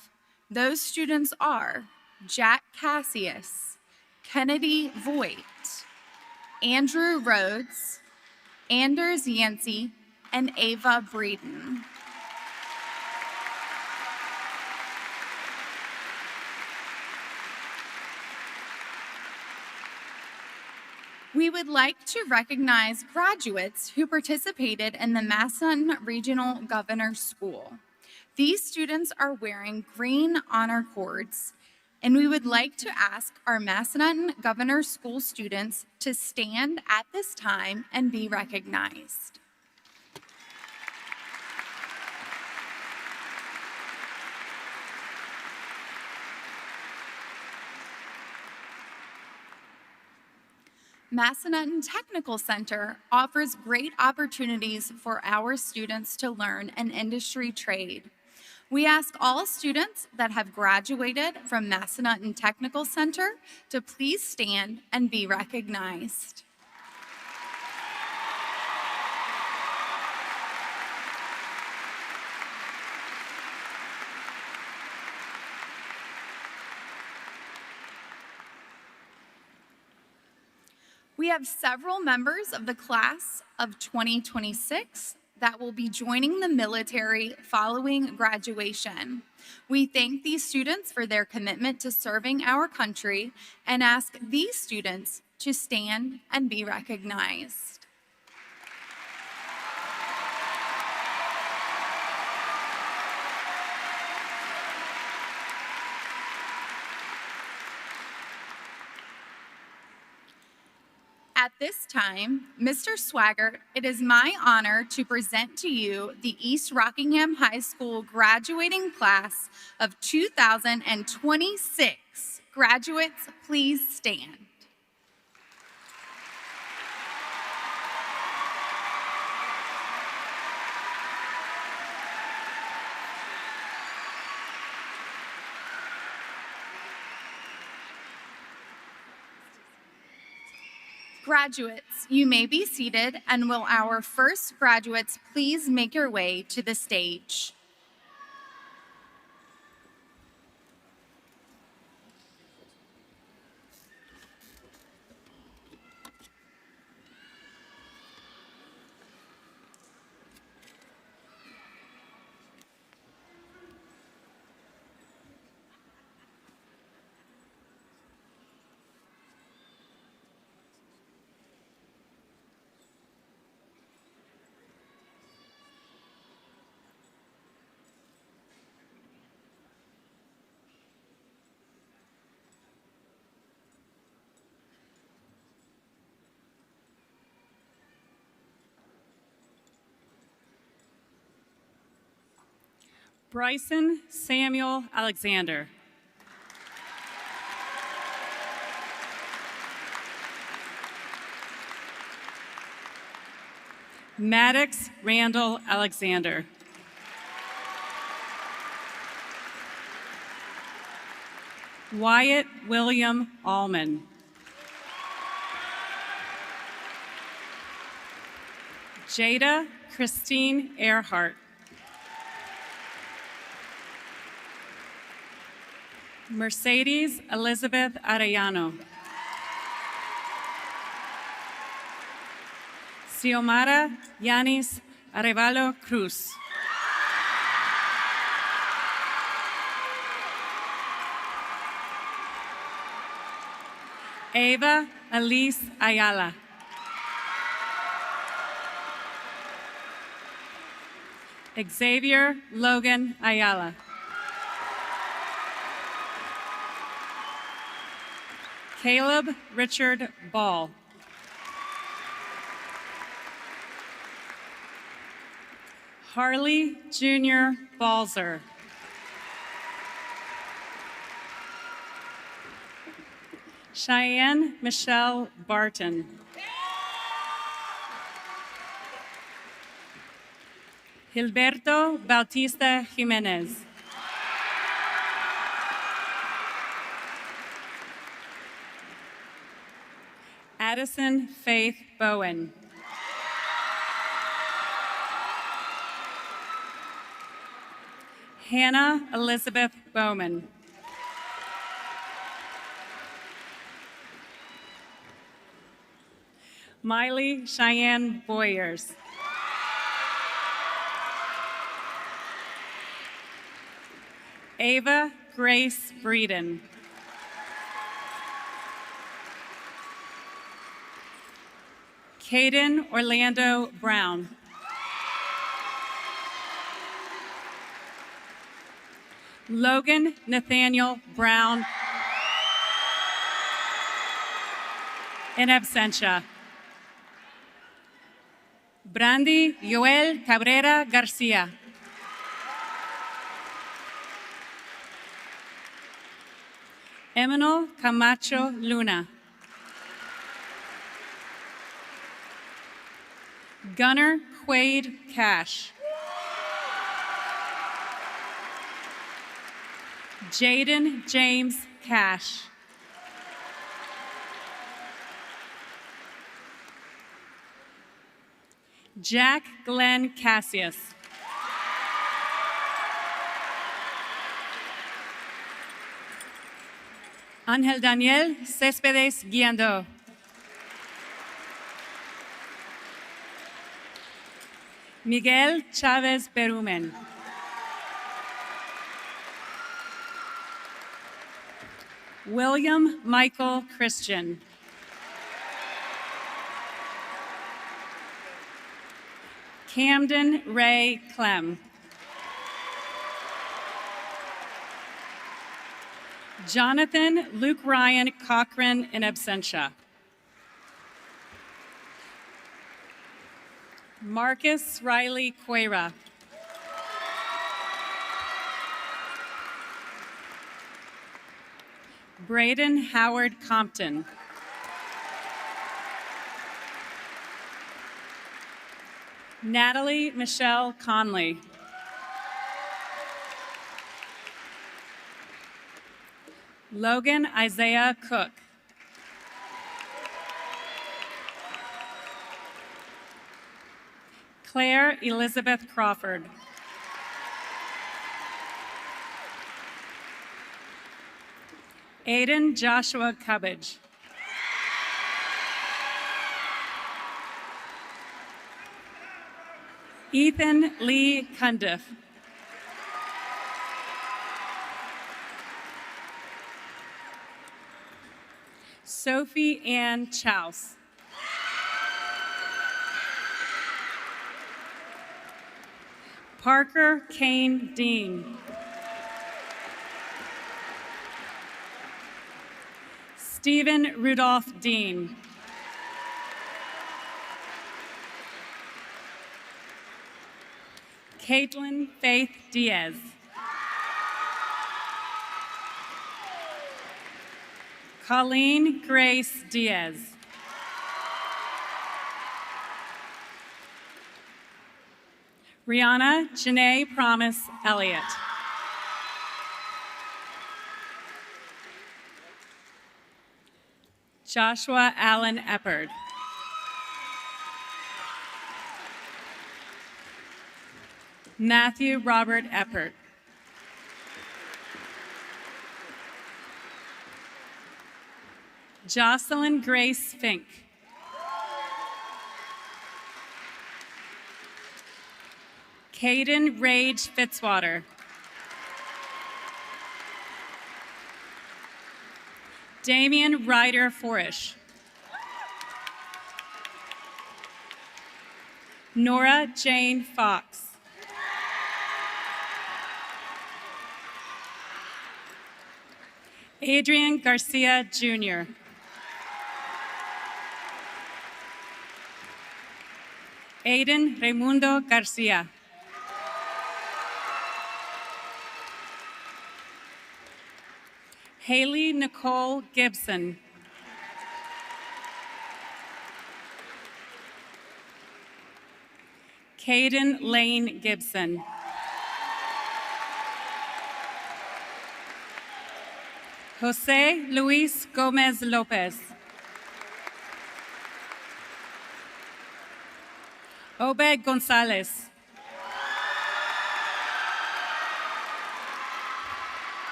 Those students are Jack Cassius, Kennedy Voigt, Andrew Rhodes, Anders Yancey, and Ava Breeden. We would like to recognize graduates who participated in the Massanutten Regional Governor's School. These students are wearing green honor cords, and we would like to ask our Massanutten Governor's School students to stand at this time and be recognized. Massanutten Technical Center offers great opportunities for our students to learn an industry trade. We ask all students that have graduated from Massanutten Technical Center to please stand and be recognized. We have several members of the class of 2026 that will be joining the military following graduation. We thank these students for their commitment to serving our country and ask these students to stand and be recognized. At this time, Mr. Swaggart, it is my honor to present to you the East Rockingham High School graduating class of 2026. Graduates, please stand. Graduates, you may be seated, and will our first graduates please make your way to the stage. Bryson Samuel Alexander. Maddox Randall Alexander. Wyatt William Allman. Jada Christine Earhart. Mercedes Elizabeth Arellano. Xiomara Yanis Arevalo Cruz. Ava Elise Ayala. Xavier Logan Ayala. Caleb Richard Ball. Harley Jr. Balzer. Cheyenne Michelle Barton. Gilberto Bautista Jimenez. Addison Faith Bowen. Hannah Elizabeth Bowman. Miley Cheyenne Boyers. Ava Grace Breeden. Caden Orlando Brown. Logan Nathaniel Brown. In absentia. Brandy Joel Cabrera Garcia. Eminal Camacho Luna. Gunnar Quaid Cash. Jaden James Cash. Jack Glenn Cassius. Ángel Daniel Céspedes Guiando. Miguel Chávez Berumen. William Michael Christian. Camden Ray Clem. Jonathan Luke Ryan Cochran in absentia. Marcus Riley Cuera. Braden Howard Compton. Natalie Michelle Conley. Logan Isaiah Cook. Claire Elizabeth Crawford. Aiden Joshua Cubbage. Ethan Lee Cundiff. Sophie Ann Chouse. Parker Kane Dean. Stephen Rudolph Dean. Caitlin Faith Diaz. Colleen Grace Diaz. Rihanna Janae Promise Elliott. Joshua Allen Eppard. Matthew Robert Eppert. Jocelyn Grace Fink. Caden Rage Fitzwater. Damian Ryder Forish. Nora Jane Fox. Adrian Garcia Jr. Aiden Raimundo Garcia. Haley Nicole Gibson. Caden Lane Gibson. Jose Luis Gomez Lopez. Obed Gonzalez.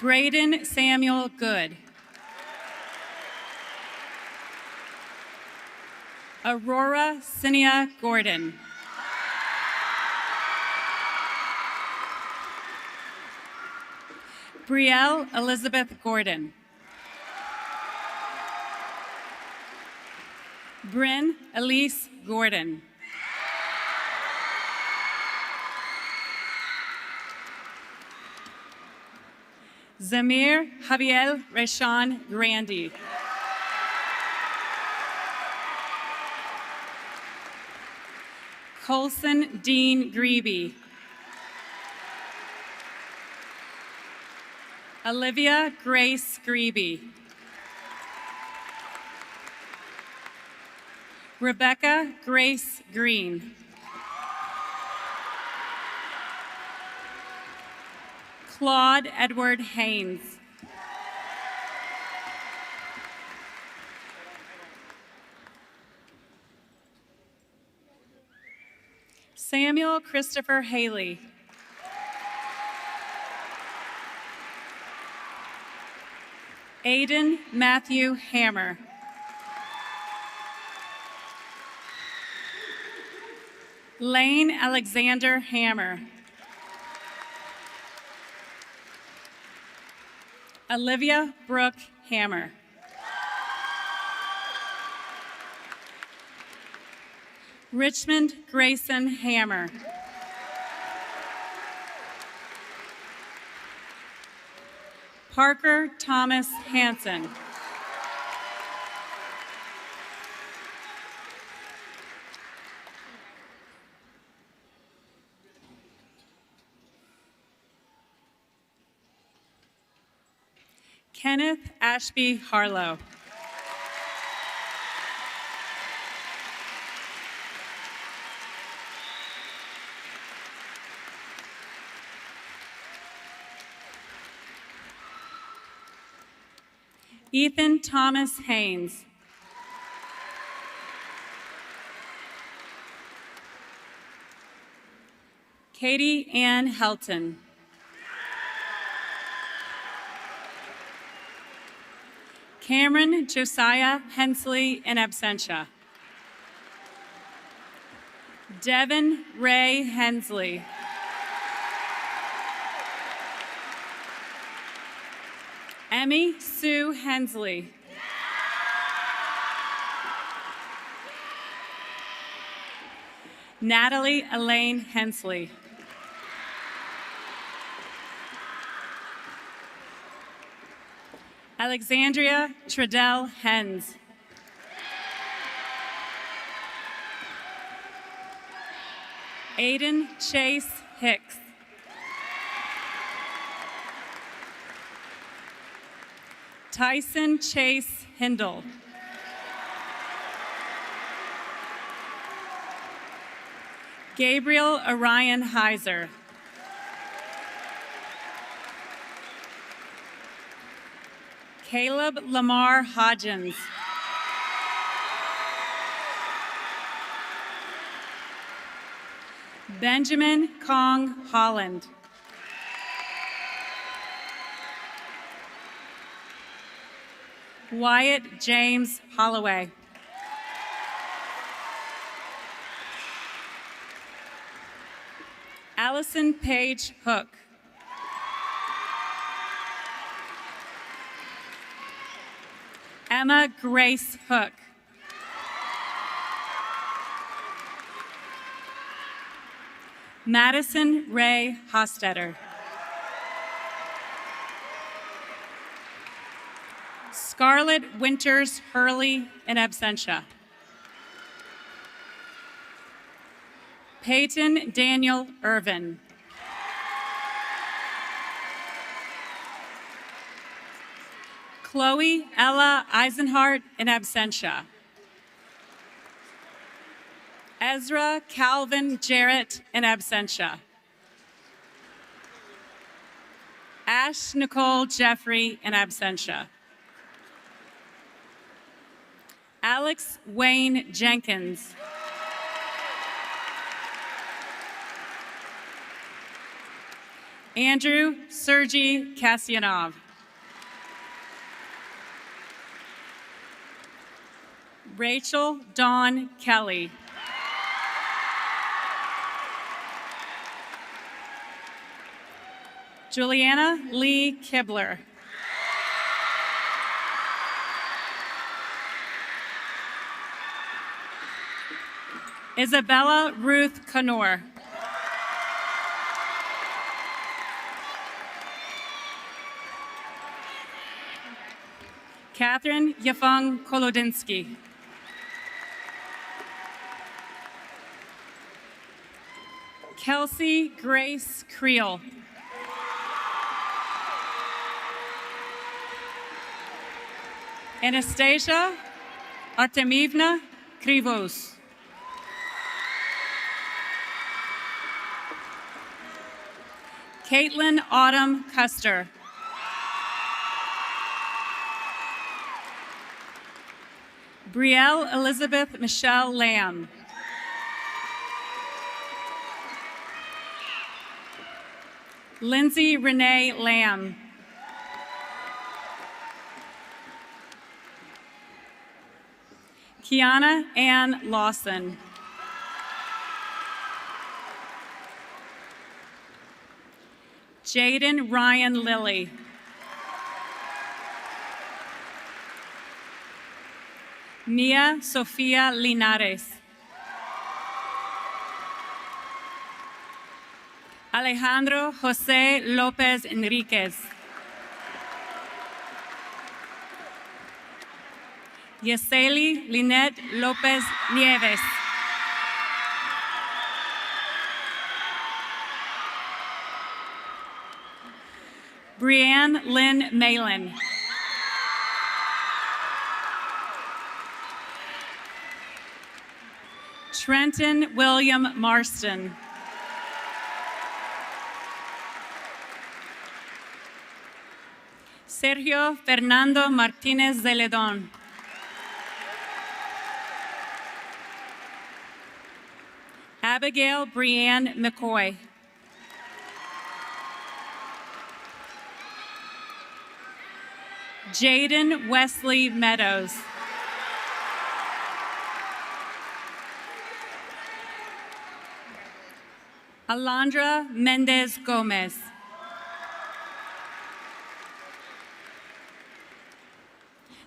Braden Samuel Good. Aurora Cinia Gordon. Brielle Elizabeth Gordon. Bryn Elise Gordon. Zamir Javier Rashawn Grandy. Colson Dean Greeby. Olivia Grace Greeby. Rebecca Grace Green. Claude Edward Haynes. Samuel Christopher Haley. Aiden Matthew Hammer. Lane Alexander Hammer. Olivia Brooke Hammer. Richmond Grayson Hammer. Parker Thomas Hanson. Kenneth Ashby Harlow. Ethan Thomas Haynes. Katie Ann Helton. Cameron Josiah Hensley in absentia. Devin Ray Hensley. Emmy Sue Hensley. Natalie Elaine Hensley. Alexandria Tradell Hens. Aiden Chase Hicks. Tyson Chase Hindle. Gabriel Orion Heiser. Caleb Lamar Hodgins. Benjamin Kong Holland. Wyatt James Holloway. Allison Paige Hook. Emma Grace Hook. Madison Ray Hostetter. Scarlett Winters Hurley in absentia. Peyton Daniel Irvin. Chloe Ella Eisenhart in absentia. Ezra Calvin Jarrett in absentia. Ash Nicole Jeffrey in absentia. Alex Wayne Jenkins. Andrew Sergey Kasyanov. Rachel Dawn Kelly. Juliana Lee Kibler. Isabella Ruth Canor. Catherine Yafung Kolodinsky. Kelsey Grace Creel. Anastasia Artemivna Krivos. Caitlin Autumn Custer. Brielle Elizabeth Michelle Lamb. Lindsay Renee Lamb. Kiana Ann Lawson. Jaden Ryan Lilly. Mia Sofia Linares. Alejandro Jose Lopez Enriquez. Yeseli Lynette Lopez Nieves. Brianne Lynn Malin. Trenton William Marston. Sergio Fernando Martinez de Ledón. Abigail Brianne McCoy. Jaden Wesley Meadows. Alondra Mendez Gomez.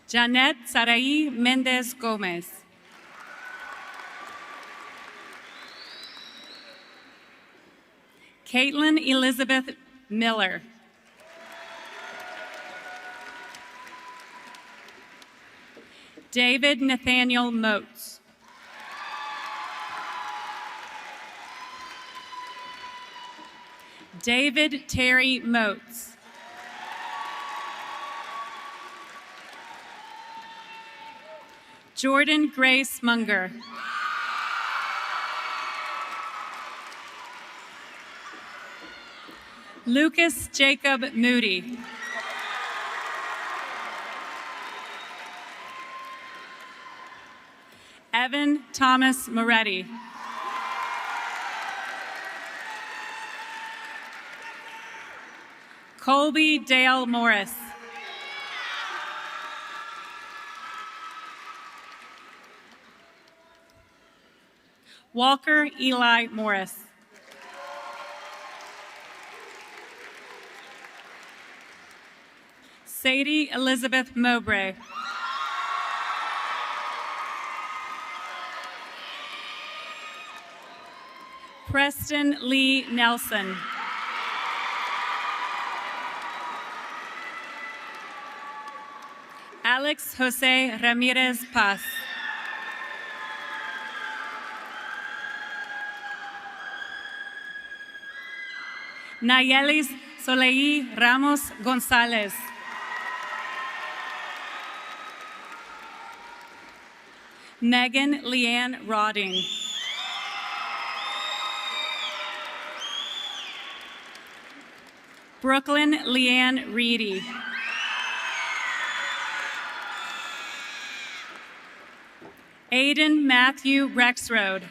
Janet Sarai Mendez Gomez. Caitlin Elizabeth Miller. David Nathaniel Moats. David Terry Moats. Jordan Grace Munger. Lucas Jacob Moody. Evan Thomas Moretti. Colby Dale Morris. Walker Eli Morris. Sadie Elizabeth Mowbray. Preston Lee Nelson. Alex Jose Ramirez Paz. Nayelis Soleil Ramos Gonzalez. Megan Leanne Rodding. Brooklyn Leanne Reedy. Aiden Matthew Rexroad.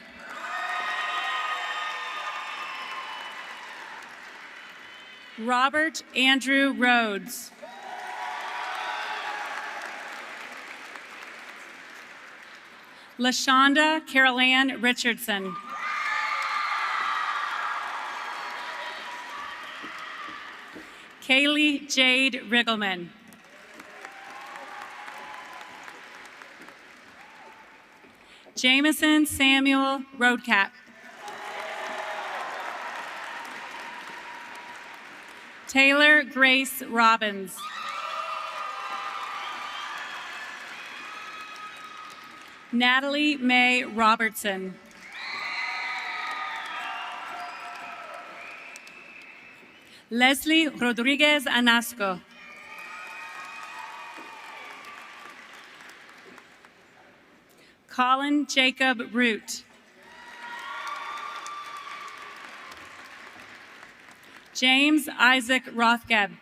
Robert Andrew Rhodes. LaShonda Carol-Ann Richardson. Kaylee Jade Riggleman. Jameson Samuel Roadcap. Taylor Grace Robbins. Natalie Mae Robertson. Leslie Rodriguez Anasco. Colin Jacob Root. James Isaac Rothgeb.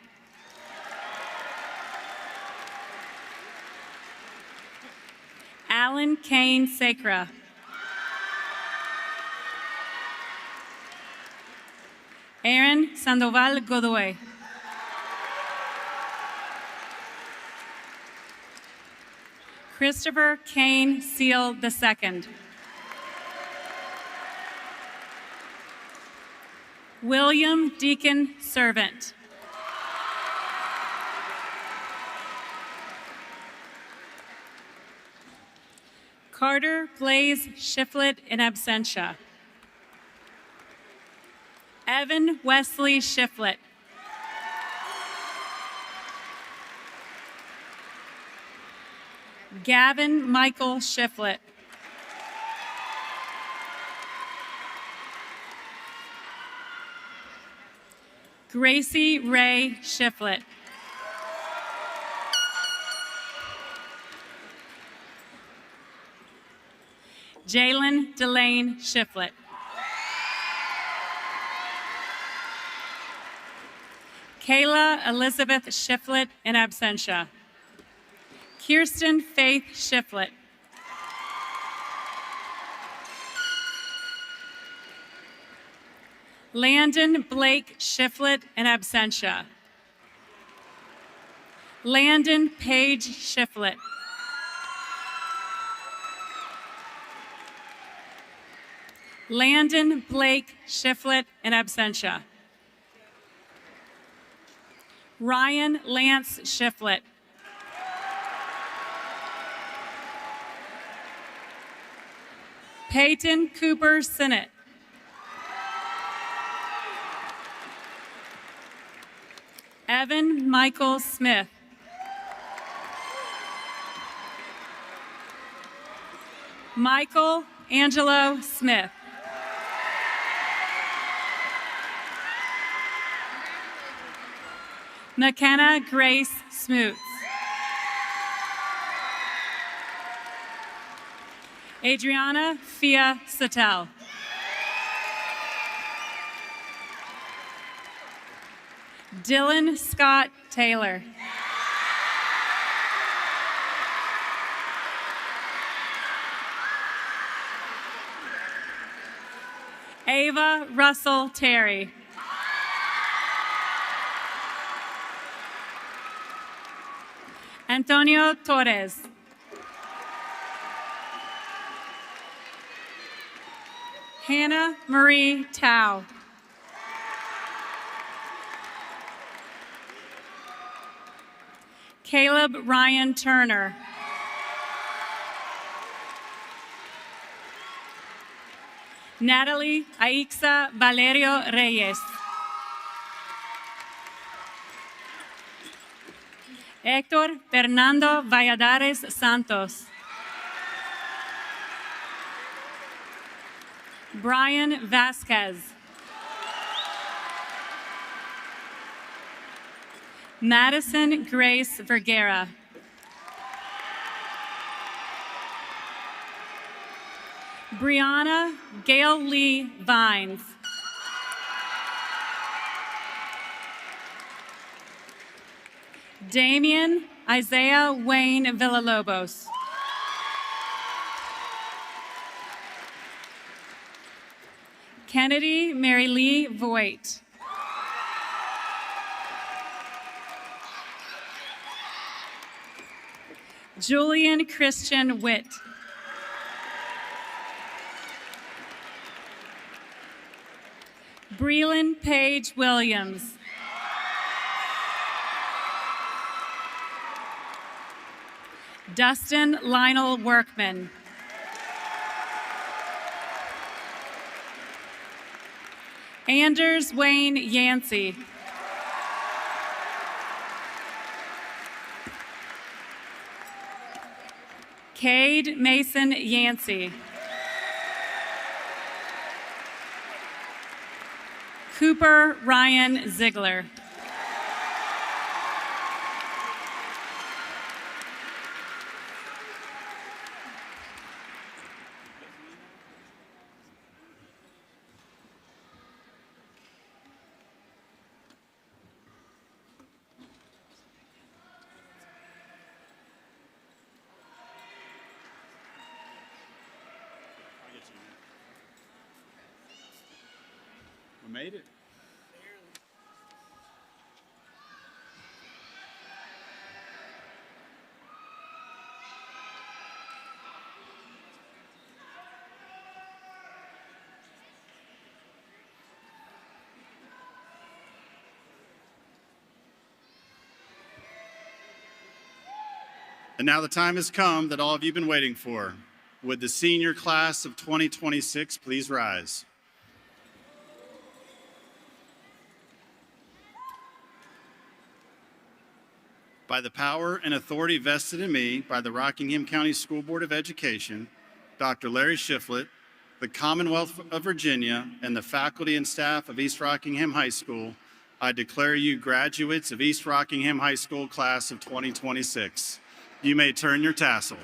Alan Kane Sacra. Aaron Sandoval Godoy. Christopher Kane Seal II. William Deacon Servant. Carter Blaze Shiflett in absentia. Evan Wesley Shiflett. Gavin Michael Shiflett. Gracie Ray Shiflett. Jalen Delane Shiflett. Kayla Elizabeth Shiflett in absentia. Kirsten Faith Shiflett. Landon Blake Shiflett in absentia. Landon Page Shiflett. Landon Blake Shiflett in absentia. Ryan Lance Shiflett. Peyton Cooper Sinnott. Evan Michael Smith. Michael Angelo Smith. McKenna Grace Smoots. Adriana Fia Sattel. Dylan Scott Taylor. Ava Russell Terry. Antonio Torres. Hannah Marie Tao. Caleb Ryan Turner. Natalie Aixa Valerio Reyes. Héctor Fernando Valladares Santos. Brian Vasquez. Madison Grace Vergara. Brianna Gail Lee Vines. Damian Isaiah Wayne Villalobos. Kennedy Mary Lee Voigt. Julian Christian Witt. Breland Paige Williams. Dustin Lionel Workman. Anders Wayne Yancey. Cade Mason Yancey. Cooper Ryan Ziegler. We made it. And now the time has come that all of you have been waiting for. Would the senior class of 2026 please rise? By the power and authority vested in me by the Rockingham County School Board of Education, Dr. Larry Shiflett, the Commonwealth of Virginia, and the faculty and staff of East Rockingham High School, I declare you graduates of East Rockingham High School class of 2026. You may turn your tassel.